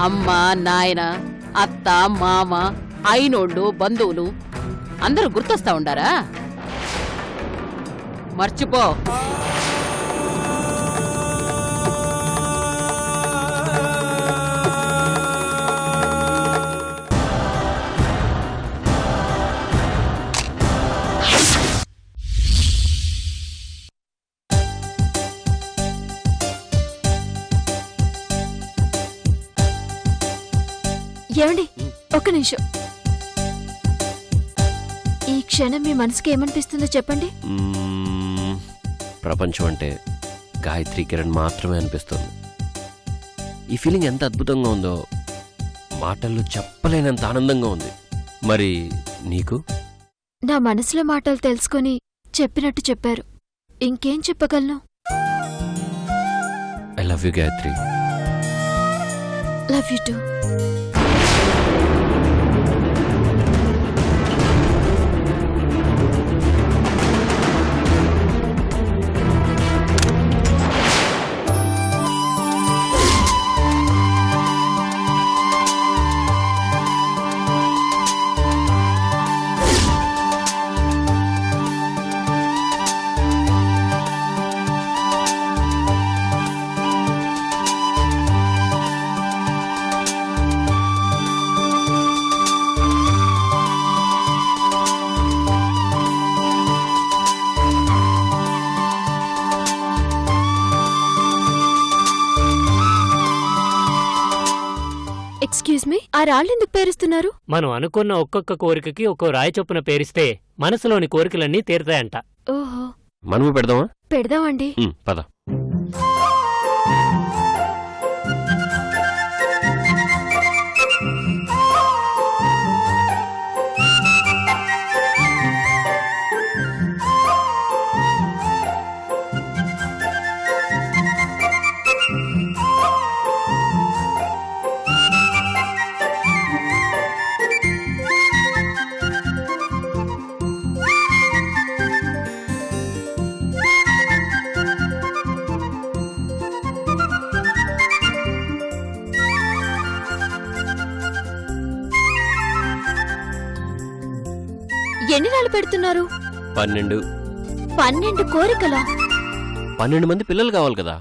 అమ్మ నాయన అత్త మామ అయినోళ్ళు బంధువులు అందరూ గుర్తొస్తా ఉండారా? మర్చిపో. ఏమండి, ఒక్క నిమిషం. ఈ క్షణం మీ మనసుకి ఏమనిపిస్తుందో చెప్పండి. ప్రపంచం అంటే గాయత్రి కిరణ్ మాత్రమే అనిపిస్తుంది. ఈ ఫీలింగ్ ఎంత అద్భుతంగా ఉందో మాటల్లో చెప్పలేనంత ఆనందంగా ఉంది. మరి నీకు? నా మనసులో మాటలు తెలుసుకొని చెప్పినట్టు చెప్పారు. ఇంకేం చెప్పగలను? I love you Gayatri. Love you two. Excuse me, ఆ రాళ్ళెందుకు పేరుస్తున్నారు? మనం అనుకున్న ఒక్కొక్క కోరికకి ఒక్కో రాయి చొప్పున పేరిస్తే మనసులోని కోరికలన్నీ తీరుతాయంట. ఓహో, మనము పెడదామా? పెడదామండి. పద. ఎన్ని రాళ్ళు పెడుతున్నారు? 12. 12 కోరికలా? 12 మంది పిల్లలు కావాలి కదా.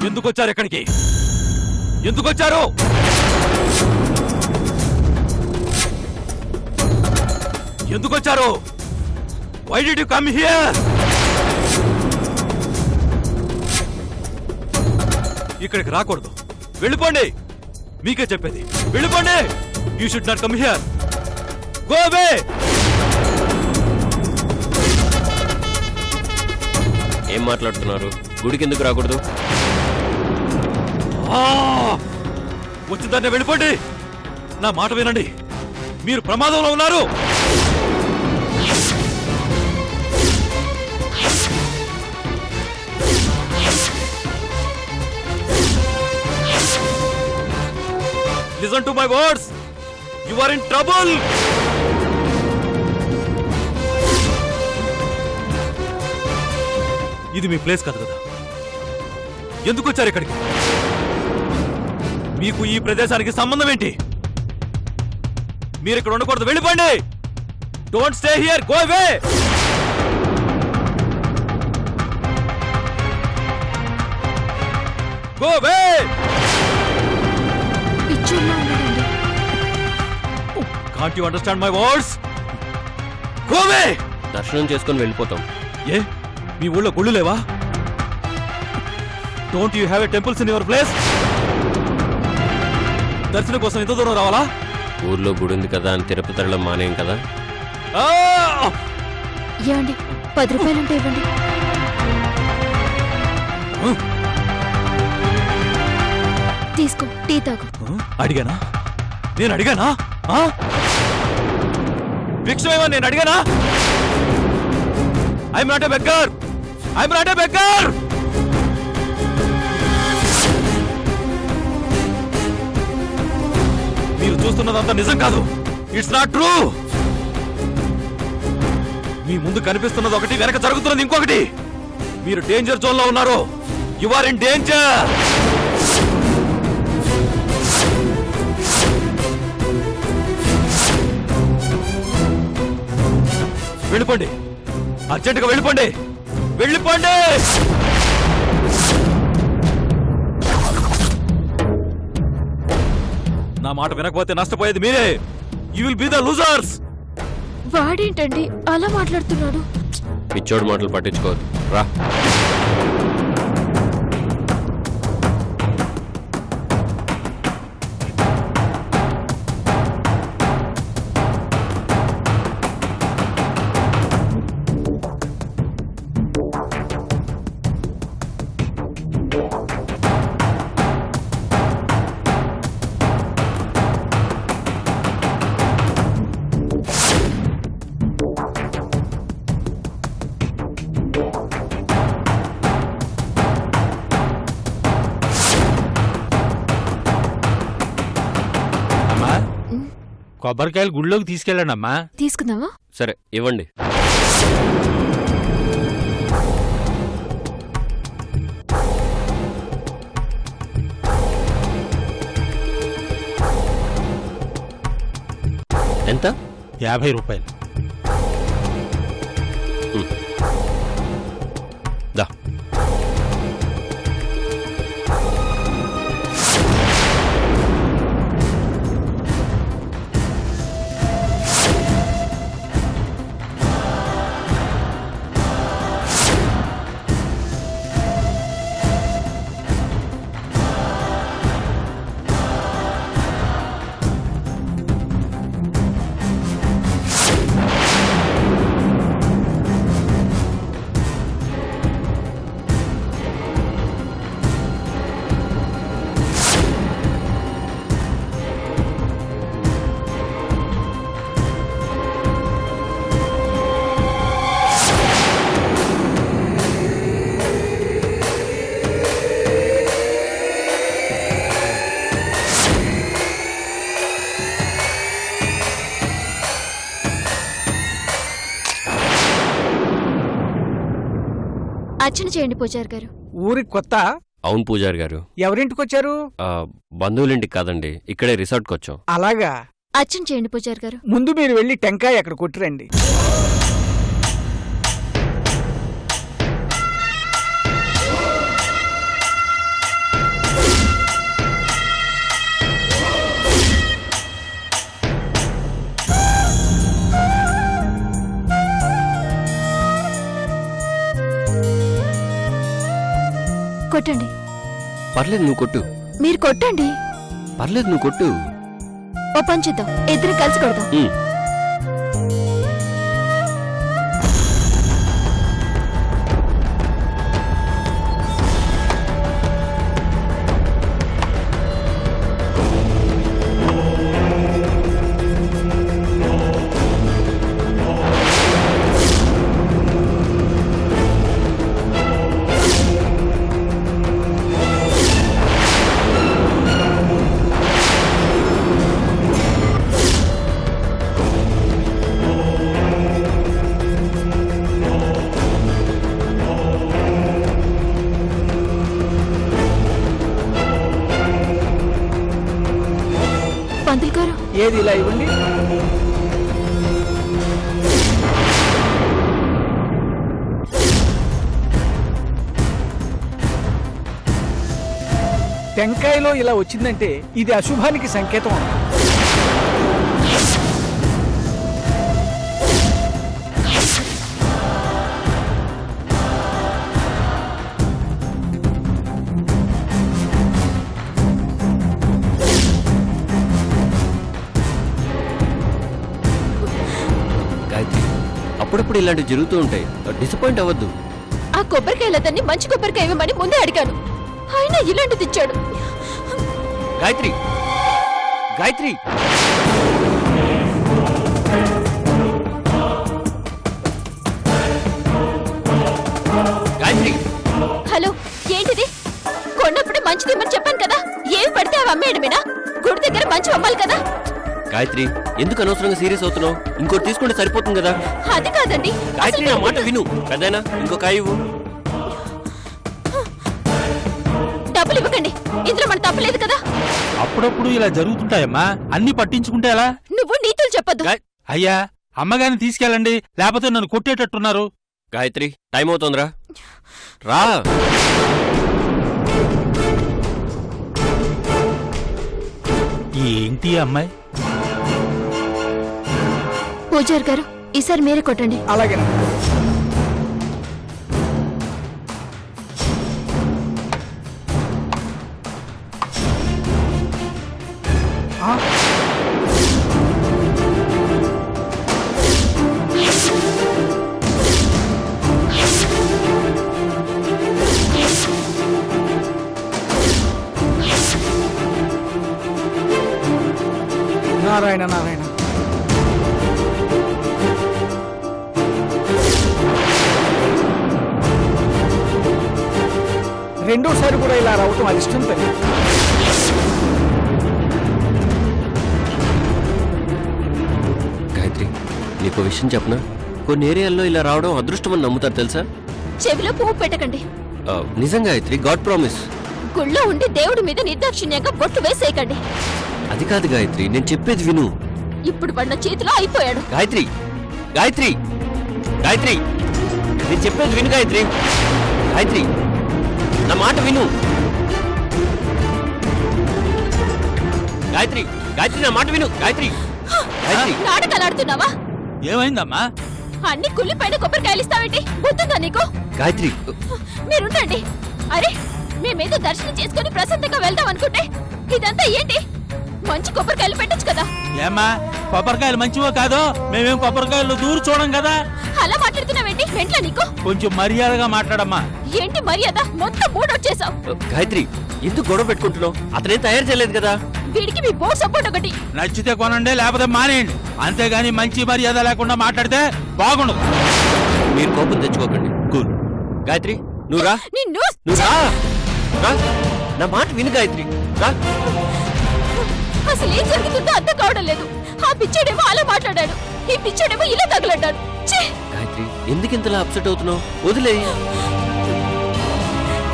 ఎందుకొచ్చారు ఎక్కడికి? ఎందుకొచ్చారు? ఎందుకొచ్చారు? Why did you come here? ఇక్కడికి రాకూడదు. వెళ్ళిపోండి. మీకే చెప్పేది, వెళ్ళిపోండి. You should not come here. Go away. ఏం మాట్లాడుతున్నారు? గుడికి ఎందుకు రాకూడదు? వచ్చిందనే వెళ్ళిపోండి. నా మాట వినండి. మీరు ప్రమాదంలో ఉన్నారు. Listen to my words. You are in trouble. ఇది మీ ప్లేస్ కాదు కదా. ఎందుకు వచ్చారు ఇక్కడికి? మీకు ఈ ప్రదేశానికి సంబంధం ఏంటి? మీరు ఇక్కడ ఉండకూడదు. వెళ్ళిపోండి. Don't stay here. Go away. Go away. Can't you understand my words? Go away. దర్శనం చేసుకుని వెళ్ళిపోతాం. ఏ, మీ ఊళ్ళో గుళ్ళు లేవా? Don't you have a temples in your place? దర్శనం కోసం ఎంత దూరం రావాలా? ఊర్లో గుడి ఉంది కదా అని తిరుపతి వెళ్ళడం మానేం కదా. ఏమండి, 10 రూపాయలుంటే ఇవ్వండి. తాగు. అడిగానా? నేను అడిగానా? భిక్షమేమో నేను అడిగానా? I'm not a beggar. I'm not a beggar. మీరు చూస్తున్నదంతా నిజం కాదు. It's not true. మీ ముందు కనిపిస్తున్నది ఒకటి, వెనక జరుగుతున్నది ఇంకొకటి. మీరు డేంజర్ జోన్ లో ఉన్నారు. You are in danger. వెళ్ళిపోండి, అర్జెంటుగా వెళ్ళిపోండి. వెళ్ళిపోండి. నా మాట వినకపోతే నష్టపోయేది మీరే. You will be the losers. వాడేంటండి అలా మాట్లాడుతున్నాడు? పిచ్చోడు మాటలు పట్టించుకోవద్దు, రా. కొబ్బరికాయలు గుళ్ళోకి తీసుకెళ్ళండి అమ్మా. తీసుకుందామా? సరే, ఇవ్వండి. ఎంత? 50 రూపాయలు. దా. అర్చన చేయండి పూజారి గారు. ఊరికి కొత్త? అవును పూజారి గారు. ఎవరింటికి వచ్చారు? బంధువులింటికి కాదండి, ఇక్కడే రిసార్ట్కి వచ్చాం. అలాగా. అర్చన చేయండి పూజారి గారు. ముందు మీరు వెళ్ళి టెంకాయ అక్కడ కొట్టిరండి. కొట్టండి. పర్లేదు, నువ్వు కొట్టు. మీరు కొట్టండి. పర్లేదు, నువ్వు కొట్టు. ఓ పని చేద్దాం, ఇద్దరు కలిసి కొడదాం. పంతులు గారు, ఏది ఇలా ఇవ్వండి. టెంకాయలో ఇలా వచ్చిందంటే ఇది అశుభానికి సంకేతం. అప్పుడప్పుడు ఇలాంటివి జరుగుతూ ఉంటాయి, డిసప్పాయింట్ అవ్వద్దు. ఆ కొబ్బరికాయలతన్ని మంచి కొబ్బరికాయ ఇవ్వమని ముందే అడిగాను, అయినా ఇలాంటిది ఇచ్చాడు. గాయత్రి గాయత్రి గాయత్రి హలో ఏంటిది? కొన్నప్పుడే మంచిది ఇమ్మని చెప్పాను కదా, ఏవి పడితే అవి అమ్మేయడమేనా? గుడి దగ్గర మంచి అమ్మాలి కదా. గాయత్రి ఎందుకు అనవసరంగా సీరియస్ అవుతున్నావు? ఇంకోటి తీసుకుంటే సరిపోతుంది కదా. అది కాదండి. గాయత్రి నా మాట విను. పెద్దయినా ఇంకో కాయ ఇవ్వు. డబ్బులు ఇవ్వకండి, ఇందులో మన తప్పలేదు కదా. అప్పుడప్పుడు ఇలా జరుగుతుంటాయమ్మా, అన్ని పట్టించుకుంటే ఎలా? నువ్వు నీతులు చెప్పొద్దు. అయ్యా, అమ్మగారిని తీసుకెళ్ళండి, లేకపోతే నన్ను కొట్టేటట్టున్నారు. గాయత్రి టైం అవుతోందిరా, రా. ఏంటి ఈ అమ్మాయి? పూజారి గారు, ఈసారి మీరే కొట్టండి. అలాగేనా? ఆ? నారాయణ నారాయణ. రెండోసారి కూడా ఇలా రావటం అరిష్టం తల్లి. గాయత్రి నీకు విషయం చెప్పనా? కొన్ని ఏరియాల్లో ఇలా రావడం అదృష్టం అని నమ్ముతారు తెలుసా? చెవిలో పువ్వు పెట్టకండి. నిజం గాయత్రి, గాడ్ ప్రామిస్. గుళ్ళో ఉండి దేవుడి మీద నిర్దాక్షిణ్యంగా బొట్టు వేసేయకండి. అది కాదు గాయత్రి, నేను చెప్పేది విను. ఇప్పుడు పడిన చేతిలో అయిపోయాడు. గాయత్రి గాయత్రి గాయత్రి నేను చెప్పేది విను గాయత్రి. గాయత్రి నా మాట విను. గాయత్రి గాయత్రి నా మాట విను. గాయత్రి గాయత్రి నాటకాలు ఆడుతున్నావా? ఏమైందమ్మా? అన్ని కుళ్ళిపైన కొబ్బరికాయలు ఇస్తావేంటి? గుర్తుందా నీకు? గాయత్రి మీరుండండి. అరే, మేమేదో దర్శనం చేసుకుని ప్రశాంతంగా వెళ్దాం అనుకుంటే ఇదంతా ఏంటి? మంచి కొబ్బరికాయలు పెట్టొచ్చు కదా. ఏమ్మా, కొబ్బరికాయలు మంచివో కాదో మేమేం కొబ్బరికాయలు దూరు చూడం కదా. అలా మాట్లాడుతున్నావేంటి? వెంట్లా నీకు? కొంచెం మర్యాదగా మాట్లాడమ్మా. ఏంటి మర్యాద? మొత్తం మూడొచ్చేసావు. గాయత్రి ఎందుకు గొడవ పెట్టుకుంటున్నావు? అతనేం తయారు చేయలేదు కదా. వీడికి మీ బోర్డు సపోర్ట్ ఒకటి. నచ్చితే కొనండి, లేకపోతే మానేయండి. అంతేగాని మంచి మర్యాద లేకుండా మాట్లాడితే బాగుండదు. మీరు కోపం తెచ్చుకోకండి. కూల్. గాయత్రి నువ్వు రా. నిన్ను నువ్వు రా. రా. నా మాట విను గాయత్రి, రా. అసలు ఏం జరుగుతుందో అర్థం కావడం లేదు. ఆ పిచ్చాడేమో అలా మాట్లాడాడు, ఈ పిచ్చాడేమో ఇలా తగలడ్డాడు. ఛీ! గాయత్రి ఎందుకు ఇంతలా అప్సెట్ అవుతున్నావు? వదిలే.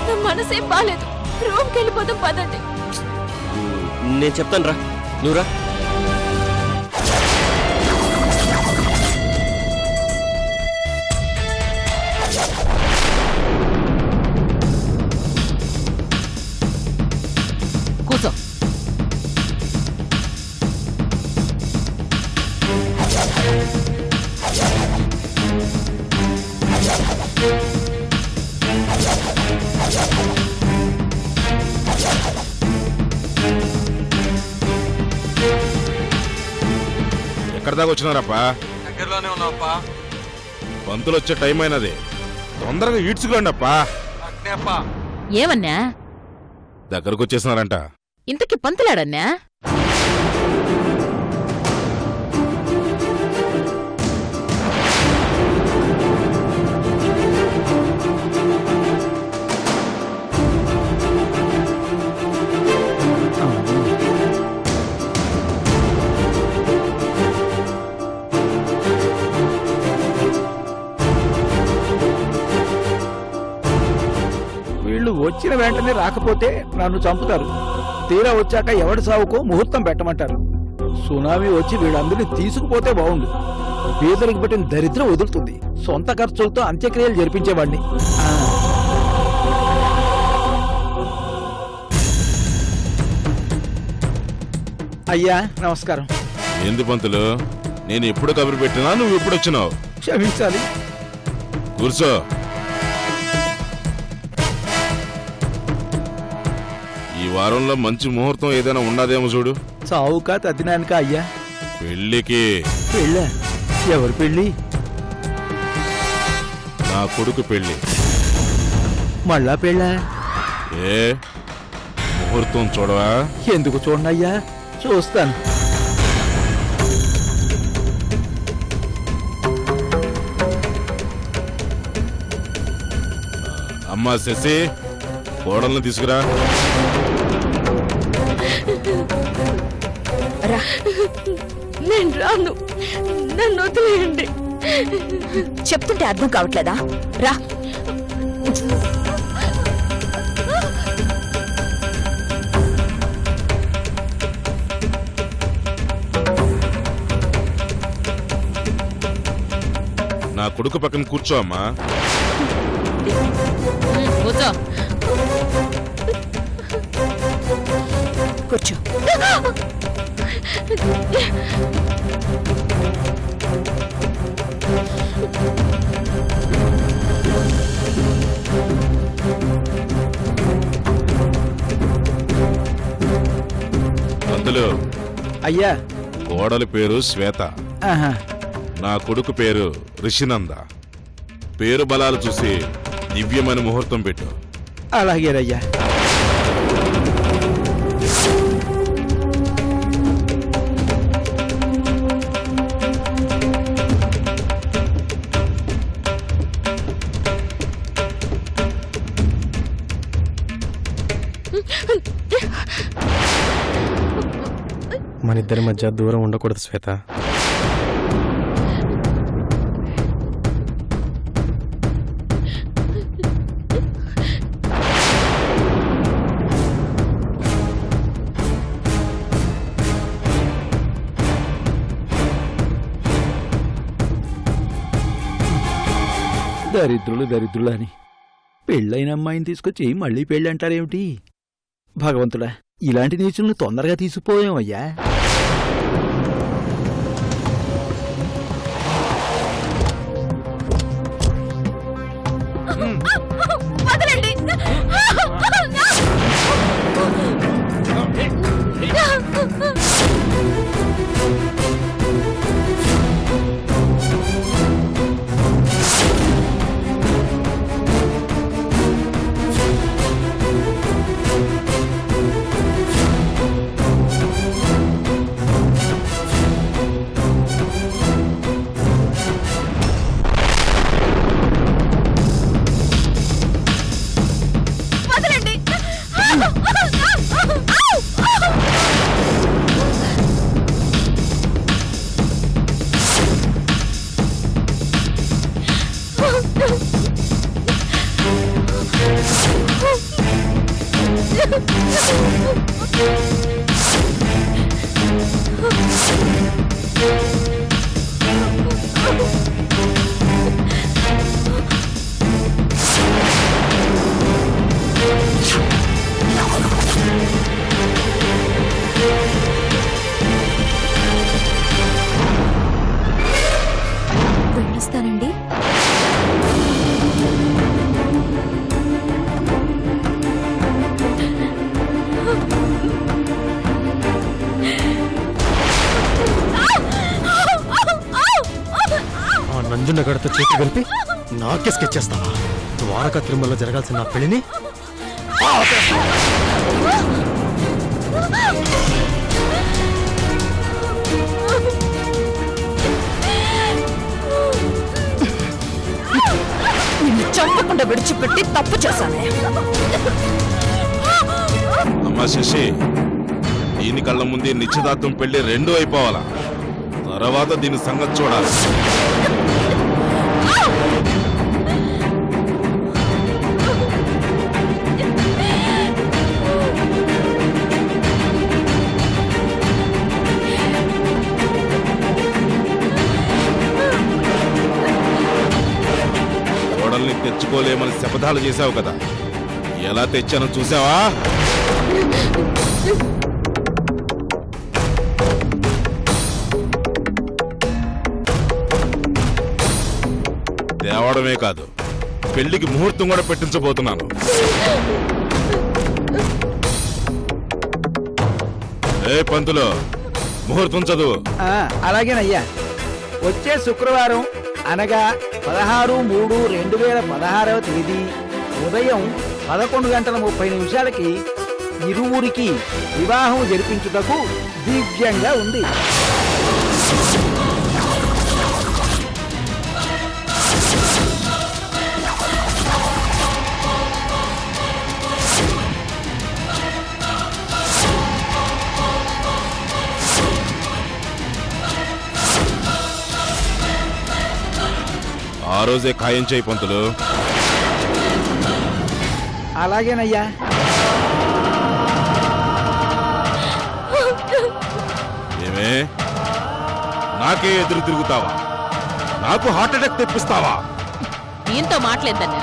నా మనసేం బాలేదు. రూమ్కి వెళ్ళిపోదాం పదండి. నేను చెప్తాను రా, నువ్వు రా. కూర్చో. ఎక్కడి దాకా వచ్చినారప్పా? దగ్గరలోనే ఉన్నావప్పా. పంతులు వచ్చే టైం అయినది, తొందరగా ఈడ్చుకోండి అప్పా. అప్పా ఏమన్నా దగ్గరకు వచ్చేసినారంట. ఇంతకి పంతులాడన్నా? వీళ్ళు వచ్చిన వెంటనే రాకపోతే నన్ను చంపుతారు. తీరా వచ్చాక ఎవడి సావుకో ముహూర్తం పెట్టమంటారు. సునామీ వచ్చి వీళ్ళందరినీ తీసుకుపోతే బాగుండు. పేదరికి పట్టిన దరిద్రం వదులుతుంది. సొంత ఖర్చులతో అంత్యక్రియలు జరిపించేవాడిని. అయ్యా నమస్కారం. ఏంది పంతులు, నేను ఎప్పుడు కబురు పెట్టినా నువ్వు ఎప్పుడు వచ్చినావు? క్షమించాలి. కూర్చో. ఈ వారంలో మంచి ముహూర్తం ఏదైనా ఉన్నదేమో చూడు. సావుకా తద్దినానిక అయ్యా? పెళ్లికి. పెళ్ళా? ఎవరు పెళ్ళి? నా కొడుకు పెళ్లి. మళ్ళా పెళ్ళా? ఏ ముహూర్తం చూడవా? ఎందుకు చూడనయ్యా, చూస్తాను. అమ్మా శశి, కోడల్ని తీసుకురా. నేను రాను, నన్ను వదిలేయండి. చెప్తుంటే అర్థం కావట్లేదా? రా. నా కొడుకు పక్కన కూర్చో అమ్మా. కూర్చో. కూర్చో. అందులో అయ్యా. కోడలి పేరు శ్వేత, ఆహా. నా కొడుకు పేరు రిషినంద. పేరు బలాలు చూసి దివ్యమైన ముహూర్తం పెట్టు. అలాగేనయ్యా. మన ఇద్దరి మధ్య దూరం ఉండకూడదు శ్వేత. దరిద్రులు అని పెళ్ళైన అమ్మాయిని తీసుకొచ్చి మళ్ళీ పెళ్ళి అంటారేమిటి? భగవంతుడా, ఇలాంటి నీచులను తొందరగా తీసుకుపోయామయ్యా. వదలండి. వెళ్ళొస్తానండి. ఆ నంజునగడతో చేతి కలిపి నాకే స్కెచ్ చేస్తావా? ద్వారకా తిరుమలలో జరగాల్సిన నా పెళ్లిని నిన్ను చంపకుండా విడిచిపెట్టి తప్పు చేశానే. అమ్మా శశి, దీని కళ్ళ ముందే నిశ్చితార్థం పెళ్లి రెండు అయిపోవాలా. తర్వాత దీని సంగతి చూడాలి. కోడల్ని తెచ్చుకోలేమని శపథాలు చేశావు కదా, ఎలా తెచ్చానో చూసావా? తేవడమే కాదు, పెళ్లికి ముహూర్తం కూడా పెట్టించబోతున్నాను. ఏ పంతులు, ముహూర్తం చదువు. అలాగేనయ్యా. వచ్చే శుక్రవారం అనగా 16/3/2016 తేదీ ఉదయం 11:30 నిమిషాలకి ఇరువురికి వివాహం జరిపించుటకు దివ్యంగా ఉంది. ఆ రోజే ఖాయం చేయి పంతులు. అలాగేనయ్యా. ఏమే నాకే ఎదురు తిరుగుతావా? నాకు హార్ట్ అటాక్ తెప్పిస్తావా? దీంతో మాట్లాడదన్నా.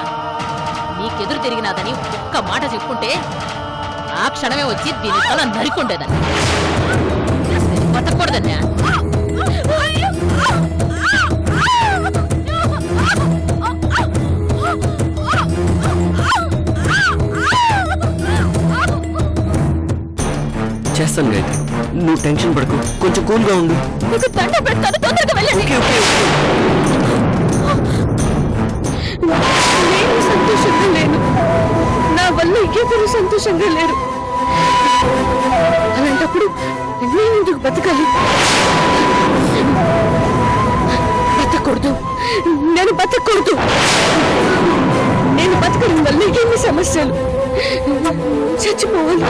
నీకెదురు తిరిగినాదని ఒక్క మాట చెప్పుకుంటే ఆ క్షణమే వచ్చి దీని తల నరికొండేదన్నా. బతకూడదన్నా. చేస్తాను గాయత్రి, నువ్వు టెన్షన్ పడకు, కొంచెం కూల్గా ఉండు. మీకు దండ పెడతాను, తొందరగా వెళ్ళండి. నేను సంతోషంగా లేను, నా వల్ల ఇంకెవరు సంతోషంగా లేరు. అలాంటప్పుడు నేను ఎందుకు బతకాలి? బతకూడదు, నేను బతకూడదు. నేను బతకడం వల్ల ఎన్ని సమస్యలు. చచ్చిపోవాలి,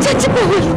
చచ్చిపోవాలి.